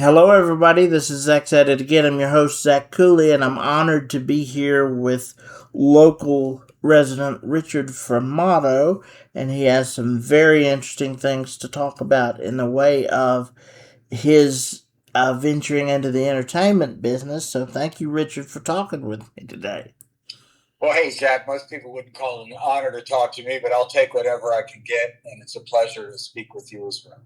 Hello, everybody. This is Zach at it again. I'm your host, Zach Cooley, and I'm honored to be here with local resident Richard Formato, and he has some very interesting things to talk about in the way of his venturing into the entertainment business. So, thank you, Richard, for talking with me today. Well, hey, Zach, most people wouldn't call it an honor to talk to me, but I'll take whatever I can get, and it's a pleasure to speak with you as well.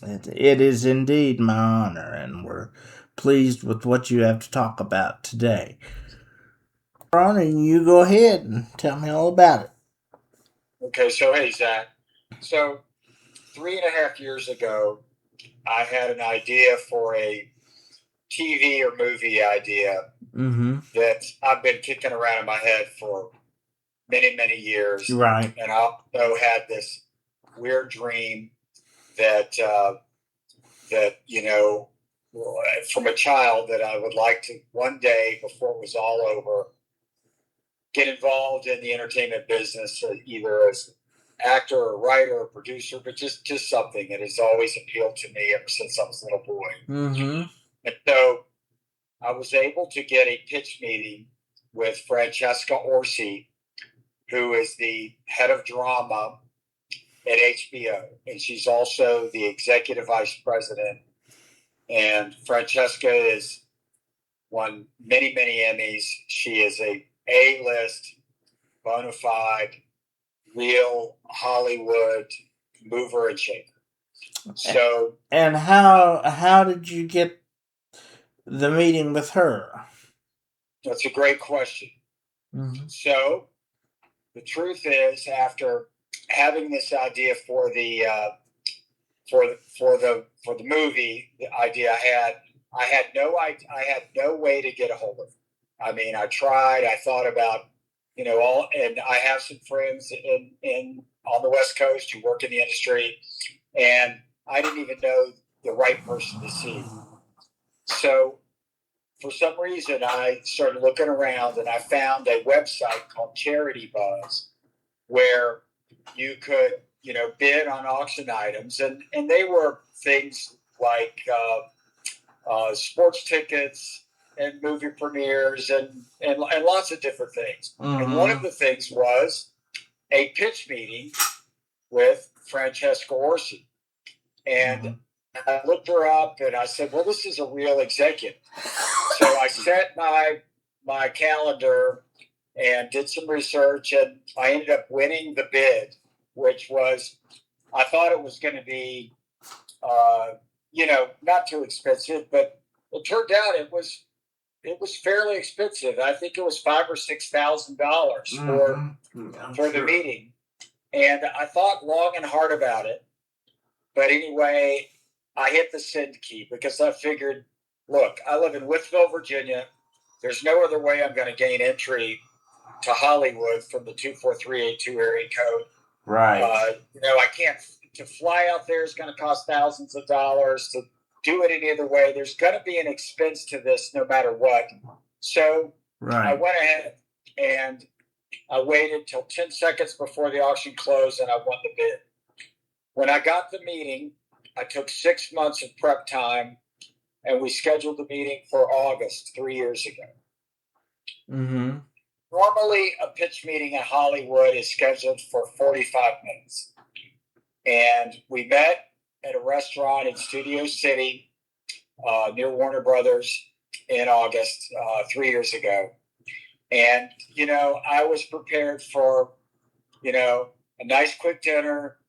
It is indeed my honor, and we're pleased with what you have to talk about today. Ron, and you go ahead and tell me all about it. Okay, so hey, Zach. So 3.5 years ago, I had an idea for a TV or movie idea that I've been kicking around in my head for many, many years. Right. And I also had this weird dream that from a child, that I would like to one day, before it was all over, get involved in the entertainment business, either as actor or writer or producer, but just something. It has always appealed to me ever since I was a little boy. And so I was able to get a pitch meeting with Francesca Orsi, who is the head of drama at HBO, and she's also the executive vice president. And Francesca has won many, many Emmys. She is a A-list, bona fide, real Hollywood mover and shaker. So, and how did you get the meeting with her? That's a great question. So, the truth is, after having this idea for the movie, the idea I had no way to get a hold of her. I mean, I tried. I thought about, and I have some friends on the West Coast who work in the industry, and I didn't even know the right person to see. So, for some reason, I started looking around, and I found a website called Charity Buzz, where you could, bid on auction items, and they were things like sports tickets and movie premieres and lots of different things. And one of the things was a pitch meeting with Francesca Orsi. And I looked her up, and I said, well, this is a real executive. So I set my calendar and did some research, and I ended up winning the bid, which was, I thought it was going to be, not too expensive, but it turned out it was fairly expensive. I think it was $5,000 or $6,000 for the meeting, and I thought long and hard about it. But anyway, I hit the send key because I figured, look, I live in Wytheville, Virginia. There's no other way I'm going to gain entry to Hollywood from the 24382 area code. Right. I can't. To fly out there is going to cost thousands of dollars. To do it any other way, there's going to be an expense to this no matter what. So I went ahead and I waited till 10 seconds before the auction closed, and I won the bid. When I got the meeting, I took 6 months of prep time, and we scheduled the meeting for August 3 years ago. Normally, a pitch meeting in Hollywood is scheduled for 45 minutes. And we met at a restaurant in Studio City near Warner Brothers in August 3 years ago. And, I was prepared for, a nice quick dinner,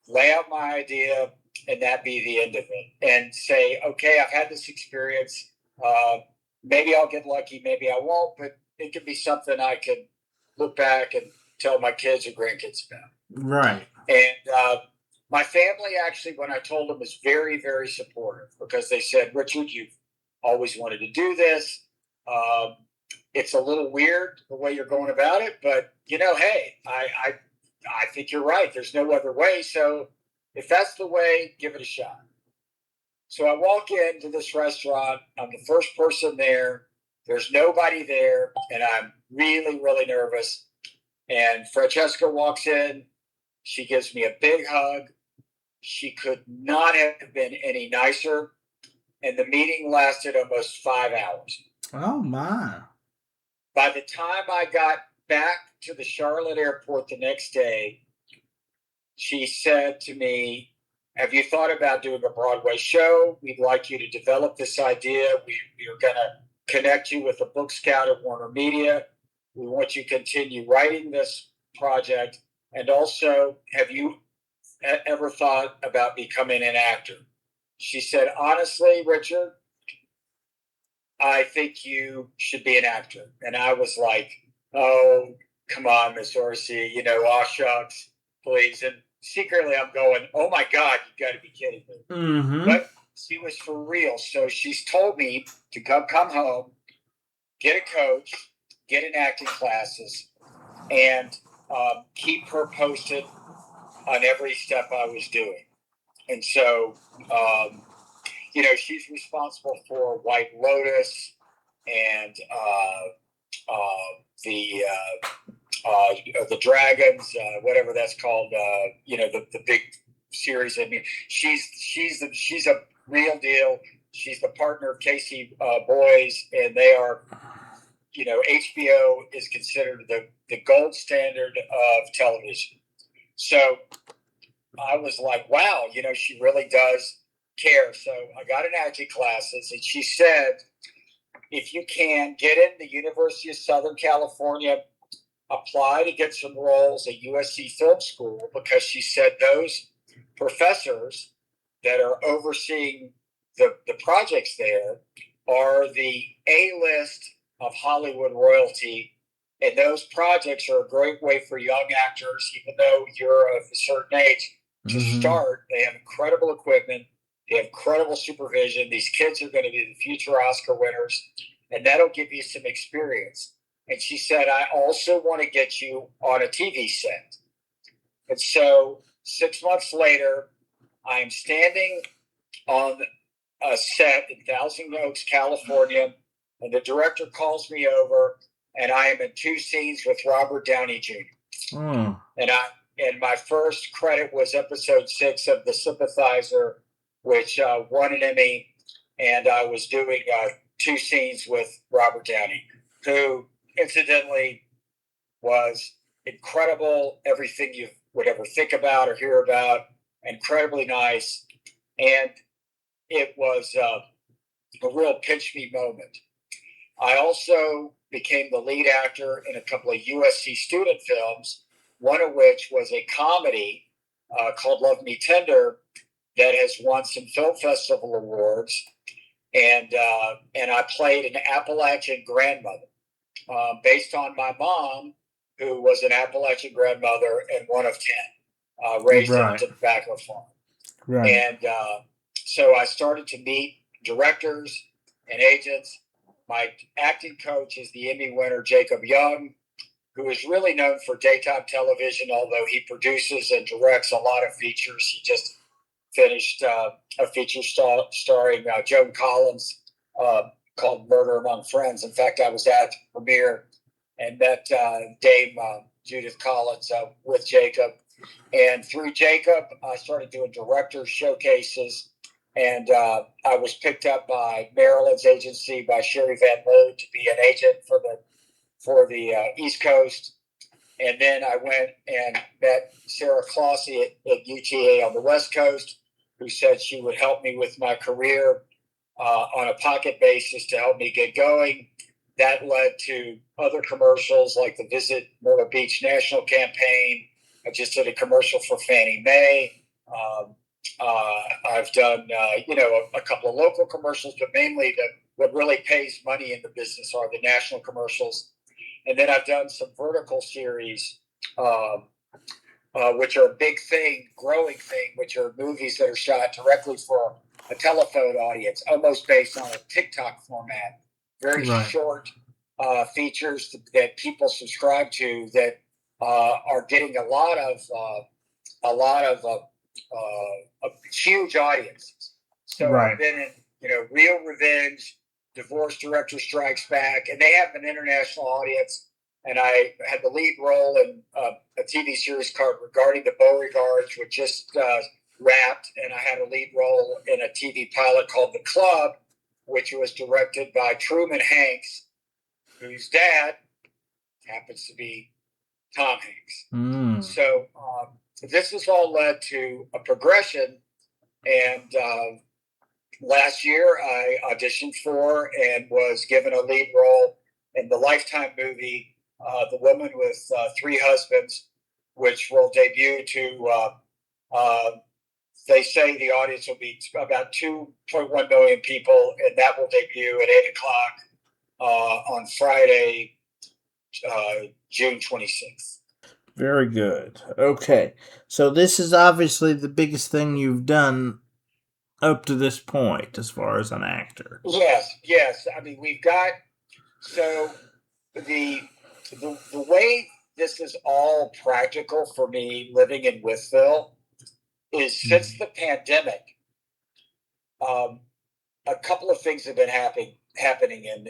lay out my idea, and that be the end of it. And say, okay, I've had this experience. Maybe I'll get lucky, maybe I won't, but it could be something I could look back and tell my kids or grandkids about. Right. And my family, actually, when I told them, was very, very supportive, because they said, Richard, you've always wanted to do this. It's a little weird the way you're going about it, but, hey, I think you're right. There's no other way. So if that's the way, give it a shot. So I walk into this restaurant. I'm the first person there. There's nobody there, and I'm really, really nervous. And Francesca walks in. She gives me a big hug. She could not have been any nicer. and the meeting lasted almost 5 hours. Oh, my. By the time I got back to the Charlotte airport the next day, she said to me, have you thought about doing a Broadway show? We'd like you to develop this idea. We are going to connect you with a book scout at Warner Media. We want you to continue writing this project. And also, have you ever thought about becoming an actor? She said, honestly, Richard, I think you should be an actor. And I was like, oh, come on, Miss Orsi, aw shucks, please. And secretly I'm going, oh my God, you got to be kidding me. Mm-hmm. But she was for real. So she's told me to come home, get a coach, get in acting classes, and keep her posted on every step I was doing. And so, she's responsible for White Lotus and the Dragons, whatever that's called. The big series. I mean, she's a real deal. She's the partner of Casey Boys, and they are. HBO is considered the gold standard of television. So I was like, wow, she really does care. So I got in acting classes, and she said, if you can get in the University of Southern California, apply to get some roles at USC Film School, because she said those professors that are overseeing the projects there are the A-list of Hollywood royalty. And those projects are a great way for young actors, even though you're of a certain age, to start. They have incredible equipment. They have incredible supervision. These kids are going to be the future Oscar winners, and that'll give you some experience. And she said, I also want to get you on a TV set. And so 6 months later, I'm standing on a set in Thousand Oaks, California, and the director calls me over, and I am in 2 scenes with Robert Downey Jr. And my first credit was episode 6 of The Sympathizer, which won an Emmy, and I was doing 2 scenes with Robert Downey, who incidentally was incredible. Everything you would ever think about or hear about, incredibly nice, and it was a real pinch me moment. I also became the lead actor in a couple of USC student films, one of which was a comedy called Love Me Tender that has won some film festival awards. And I played an Appalachian grandmother based on my mom, who was an Appalachian grandmother and one of 10, raised in a tobacco farm. Right. And so I started to meet directors and agents. My acting coach is the Emmy winner, Jacob Young, who is really known for daytime television, although he produces and directs a lot of features. He just finished a feature starring Joan Collins called Murder Among Friends. In fact, I was at the premiere and met Dame Judith Collins with Jacob. And through Jacob, I started doing director showcases. And I was picked up by Maryland's agency, by Sherry Van Loon, to be an agent for the East Coast. And then I went and met Sarah Clossy at UTA on the West Coast, who said she would help me with my career on a pocket basis to help me get going. That led to other commercials like the Visit Myrtle Beach National Campaign. I just did a commercial for Fannie Mae. I've done, a couple of local commercials, but mainly what really pays money in the business are the national commercials. And then I've done some vertical series, which are a big thing, growing thing, which are movies that are shot directly for a telephone audience, almost based on a TikTok format. Very short features that people subscribe to that are getting a lot of huge audiences. So I've been in, Real Revenge, Divorce Director Strikes Back, and they have an international audience. And I had the lead role in a TV series called Regarding the Beauregards, which just wrapped, and I had a lead role in a TV pilot called The Club, which was directed by Truman Hanks, whose dad happens to be Tom Hanks. So this has all led to a progression, and last year I auditioned for and was given a lead role in the Lifetime movie, The Woman with Three Husbands, which will debut to, they say the audience will be about 2.1 million people, and that will debut at 8 o'clock on Friday, June 26th. Very good. Okay. So this is obviously the biggest thing you've done up to this point as far as an actor. Yes. I mean, we've got, so the way this is all practical for me living in Wytheville is since the pandemic, a couple of things have been happening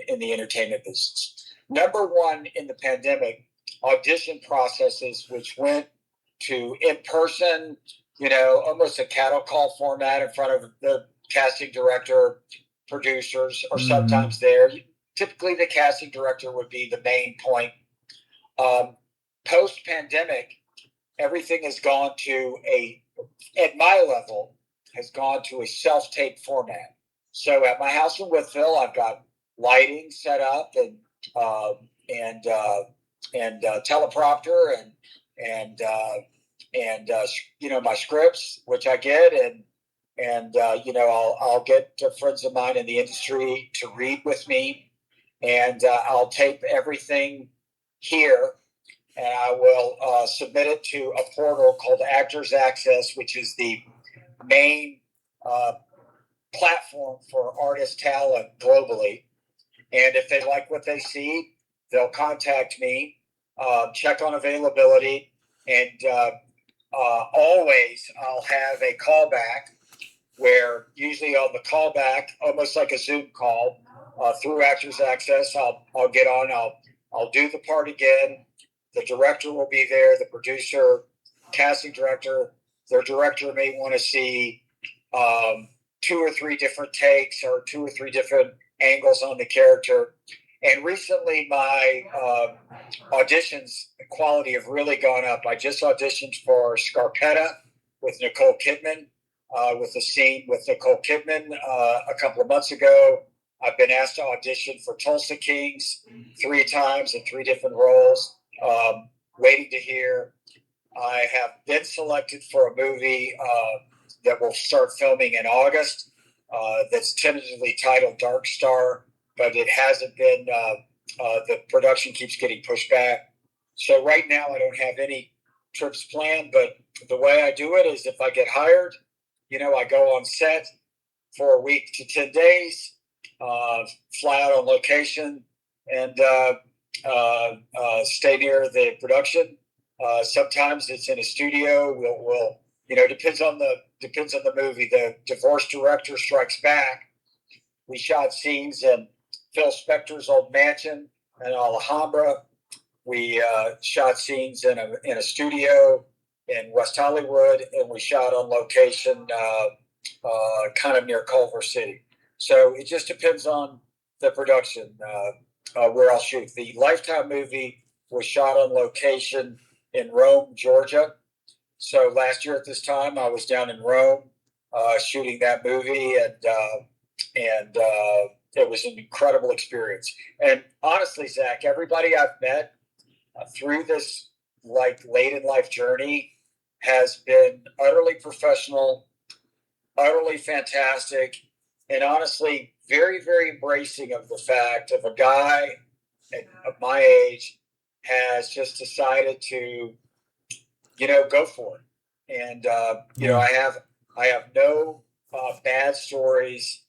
in the entertainment business. Number one, in the pandemic, audition processes, which went to in-person, almost a cattle call format in front of the casting director, producers, or sometimes there. Typically, the casting director would be the main point. Post-pandemic, everything has gone to at my level, has gone to a self-tape format. So at my house in Wytheville, I've got lighting set up and teleprompter and my scripts, which I get, and I'll get friends of mine in the industry to read with me, and I'll tape everything here, and I will submit it to a portal called Actors Access, which is the main platform for artist talent globally. And if they like what they see, they'll contact me, check on availability, and always I'll have a callback where usually on the callback, almost like a Zoom call through Actors Access, I'll get on, I'll do the part again. The director will be there, the producer, casting director. Their director may want to see 2 or 3 different takes or 2 or 3 different angles on the character. And recently my auditions quality have really gone up. I just auditioned for Scarpetta with Nicole Kidman, with a scene with Nicole Kidman a couple of months ago. I've been asked to audition for Tulsa Kings 3 times in 3 different roles. Waiting to hear. I have been selected for a movie that will start filming in August that's tentatively titled Dark Star, but it hasn't been, the production keeps getting pushed back. So right now I don't have any trips planned, but the way I do it is if I get hired, I go on set for a week to 10 days, fly out on location, and stay near the production. Sometimes it's in a studio. We'll depends on the movie. The Divorce Director Strikes Back. We shot scenes in Phil Spector's old mansion in Alhambra. We shot scenes in a studio in West Hollywood, and we shot on location kind of near Culver City. So it just depends on the production where I'll shoot. The Lifetime movie was shot on location in Rome, Georgia. So last year at this time, I was down in Rome shooting that movie, and it was an incredible experience. And honestly, Zach, everybody I've met through this late in life journey has been utterly professional, utterly fantastic, and honestly very, very embracing of the fact of a guy of my age has just decided to, go for it. And, I have no bad stories,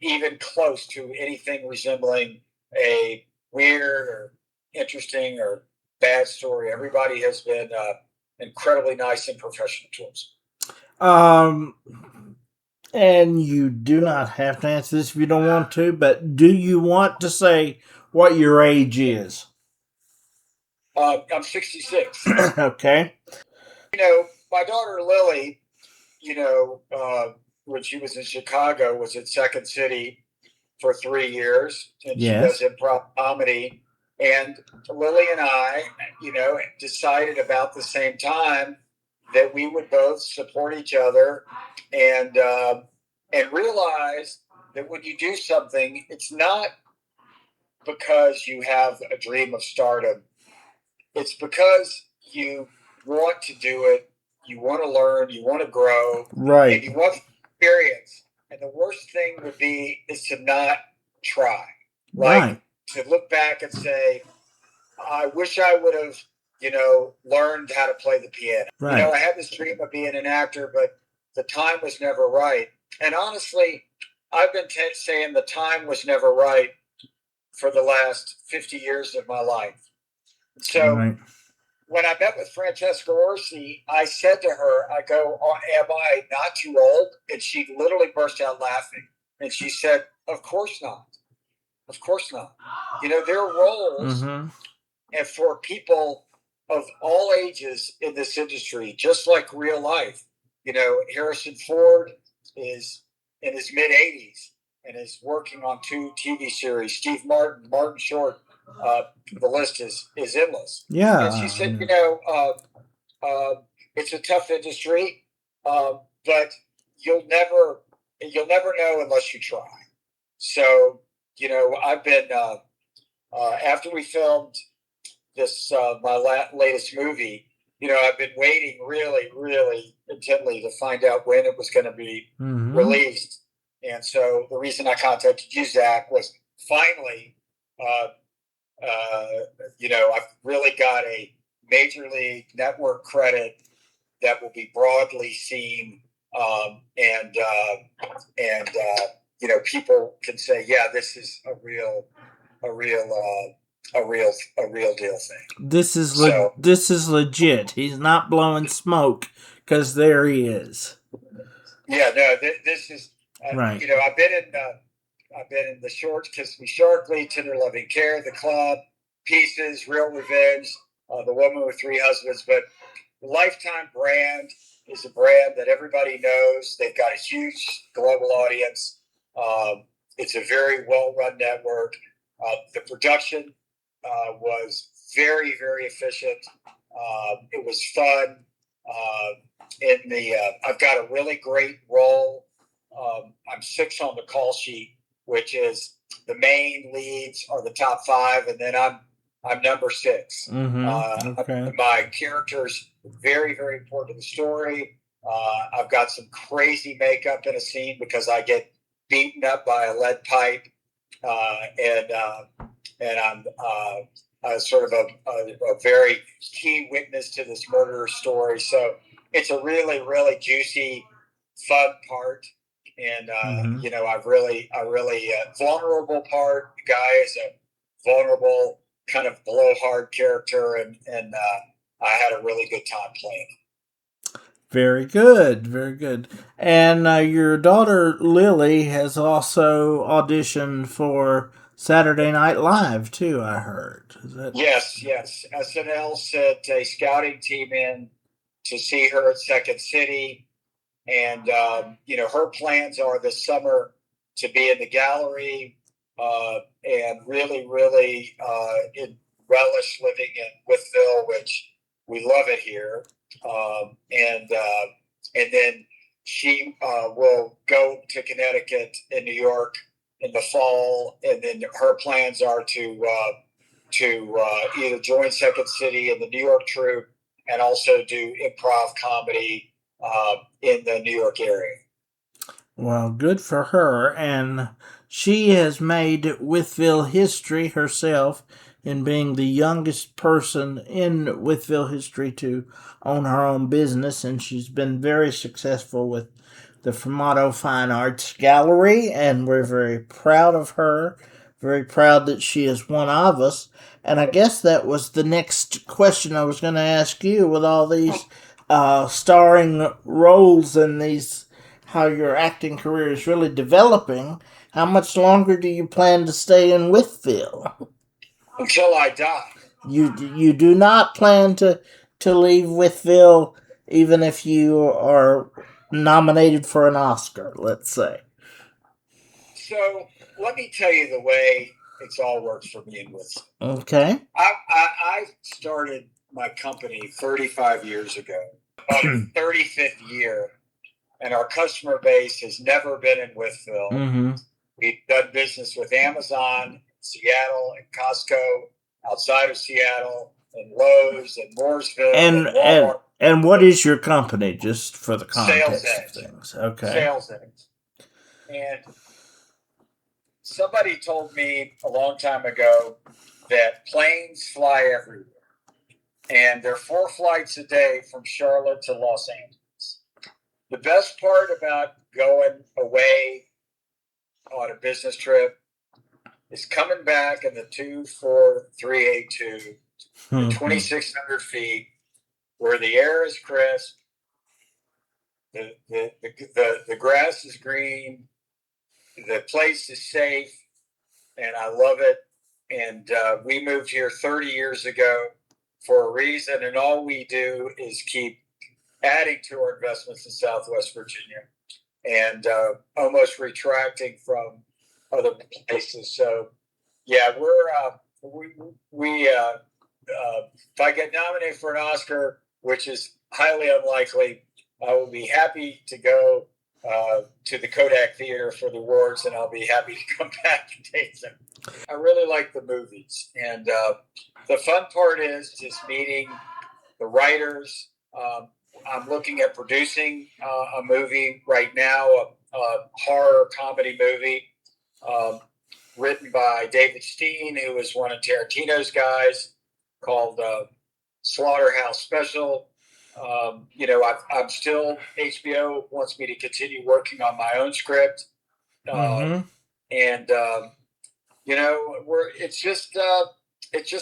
even close to anything resembling a weird or interesting or bad story. Everybody has been incredibly nice and professional to us. And you do not have to answer this if you don't want to, but do you want to say what your age is? I'm 66. Okay. My daughter Lily when she was in Chicago, was at Second City for 3 years, and she Yes. does improv comedy. And Lily and I, decided about the same time that we would both support each other, and realize that when you do something, it's not because you have a dream of stardom. It's because you want to do it, you want to learn, you want to grow, right, and you want experience. And the worst thing would be is to not try. Like to look back and say, I wish I would have, learned how to play the piano. Right. I had this dream of being an actor, but the time was never right. And honestly, I've been saying the time was never right for the last 50 years of my life. So when I met with Francesca Orsi, I said to her, I go, am I not too old? And she literally burst out laughing. And she said, of course not. Of course not. There are roles and for people of all ages in this industry, just like real life. Harrison Ford is in his mid-80s and is working on 2 TV series. Steve Martin Short, the list is endless. Yeah. And she said, it's a tough industry, but you'll never know unless you try. So, I've been after we filmed this my latest movie, I've been waiting really, really intently to find out when it was going to be released. And so the reason I contacted you, Zach, was finally, I've really got a major league network credit that will be broadly seen, and people can say, yeah, this is a real deal thing. This is legit. He's not blowing smoke, because there he is. Yeah, no, this is right. I've been in the shorts, Kiss Me Sharply, Tender Loving Care, The Club, Pieces, Real Revenge, The Woman with 3 Husbands. But the Lifetime brand is a brand that everybody knows. They've got a huge global audience. It's a very well-run network. The production was very, very efficient. It was fun. I've got a really great role. I'm 6 on the call sheet, which is the main leads are the top 5, and then I'm number 6. Okay. My character's very, very important to the story. I've got some crazy makeup in a scene because I get beaten up by a lead pipe, and I'm sort of a very key witness to this murder story. So it's a really, really juicy, fun part. And, I've really vulnerable part. The guy is a vulnerable, kind of blowhard character. And I had a really good time playing. Very good, very good. And your daughter Lily has also auditioned for Saturday Night Live too, I heard. Yes. SNL sent a scouting team in to see her at Second City. And, her plans are this summer to be in the gallery and really, really relish living in Wytheville, which we love it here. And then she will go to Connecticut and New York in the fall. And then her plans are to either join Second City in the New York troupe and also do improv comedy in the New York area. Well, good for her. And she has made Wytheville history herself in being the youngest person in Wytheville history to own her own business. And she's been very successful with the Formato Fine Arts Gallery. And we're very proud of her. Very proud that she is one of us. And I guess that was the next question I was going to ask you with all these starring roles and how your acting career is really developing. How much longer do you plan to stay in Wytheville? Until I die. You do not plan to leave Wytheville, even if you are nominated for an Oscar, let's say? So let me tell you the way it's all worked for me in Wytheville. Okay. I started my company 35 years ago, about the 35th year, and our customer base has never been in Wytheville. Mm-hmm. We've done business with Amazon, Seattle, and Costco outside of Seattle, and Lowe's, and Mooresville, and Walmart. And what is your company, just for the context Sales of things? Okay. Sales Edge. And somebody told me a long time ago that planes fly everywhere. And there are 4 flights a day from Charlotte to Los Angeles. The best part about going away on a business trip is coming back in the 24382, the 2,600 feet, where the air is crisp, the grass is green, the place is safe, and I love it. And we moved here 30 years ago for a reason, and all we do is keep adding to our investments in Southwest Virginia and almost retracting from other places. So, yeah, if I get nominated for an Oscar, which is highly unlikely, I will be happy to go to the Kodak Theater for the awards, and I'll be happy to come back and take them. I really like the movies, and the fun part is just meeting the writers. I'm looking at producing a movie right now, a horror comedy movie written by David Steen, who is one of Tarantino's guys, called Slaughterhouse Special. I'm still, HBO wants me to continue working on my own script. And it's just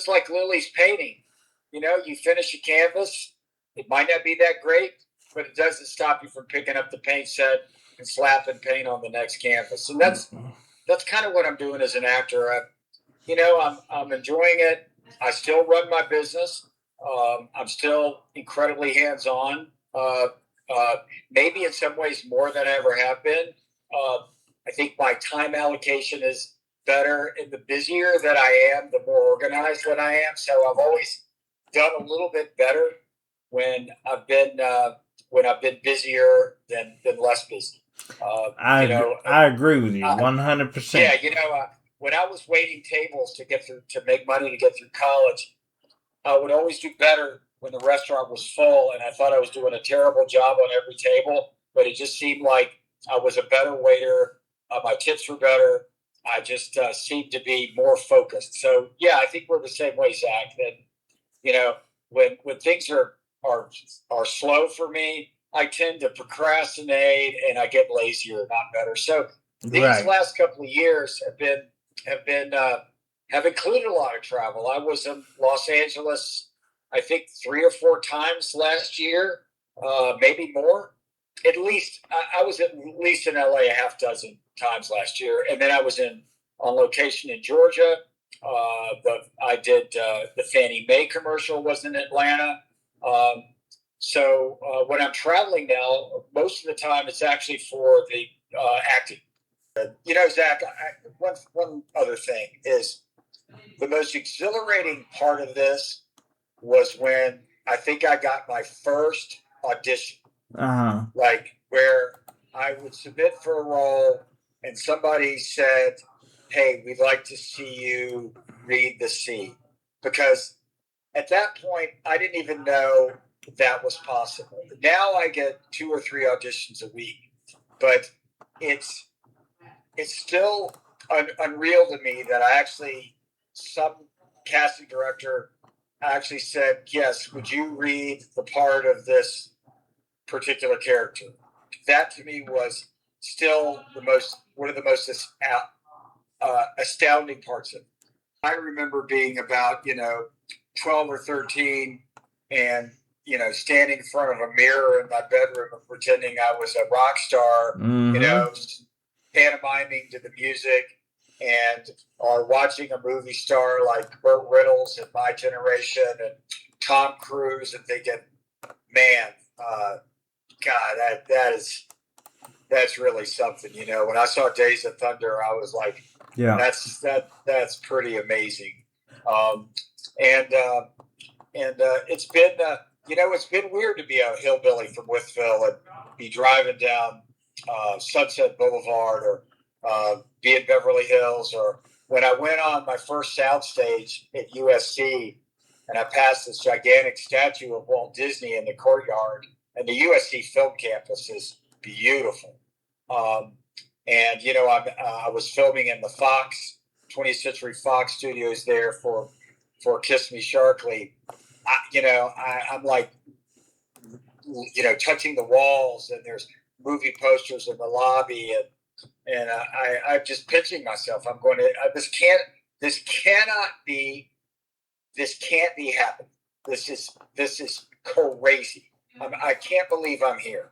like Lily's painting. You finish a canvas, it might not be that great, but it doesn't stop you from picking up the paint set and slapping paint on the next canvas. And that's kind of what I'm doing as an actor. I'm enjoying it. I still run my business. I'm still incredibly hands-on. Maybe in some ways more than I ever have been. I think my time allocation is better, and the busier that I am, the more organized that I am. So I've always done a little bit better when I've been busier than less busy. I agree with you 100%. Yeah, when I was waiting tables to make money to get through college, I would always do better when the restaurant was full, and I thought I was doing a terrible job on every table. But it just seemed like I was a better waiter. My tips were better. I just seemed to be more focused. So yeah, I think we're the same way, Zach. That when things are slow for me, I tend to procrastinate and I get lazier, not better. So these last couple of years have included a lot of travel. I was in Los Angeles, I think 3 or 4 times last year, maybe more. At least I was at least in LA a half dozen times last year, and then I was on location in Georgia. I did the Fannie Mae commercial was in Atlanta. So when I'm traveling now, most of the time it's actually for the acting. Zach, one other thing is the most exhilarating part of this was when I think I got my first audition. Like where I would submit for a role and somebody said, "Hey, we'd like to see you read the scene." Because at that point, I didn't even know that was possible. Now I get 2 or 3 auditions a week, but it's still unreal to me that some casting director actually said, "Yes, would you read the part of this particular character?" That to me was still one of the most astounding parts of it. I remember being about 12 or 13 and standing in front of a mirror in my bedroom and pretending I was a rock star, pantomiming to the music, or watching a movie star like Burt Reynolds in my generation and Tom Cruise and thinking, man, God, that's really something. You know, when I saw Days of Thunder, I was like, yeah, that's pretty amazing. And it's been it's been weird to be a hillbilly from Wytheville and be driving down Sunset Boulevard or be in Beverly Hills, or when I went on my first soundstage at USC and I passed this gigantic statue of Walt Disney in the courtyard, and the USC film campus is beautiful. And I was filming in the 20th Century Fox studios there for Kiss Me Sharkly. I'm like, touching the walls, and there's movie posters in the lobby, and I'm just pinching myself. I'm going to this cannot be happening. This is crazy. I can't believe I'm here.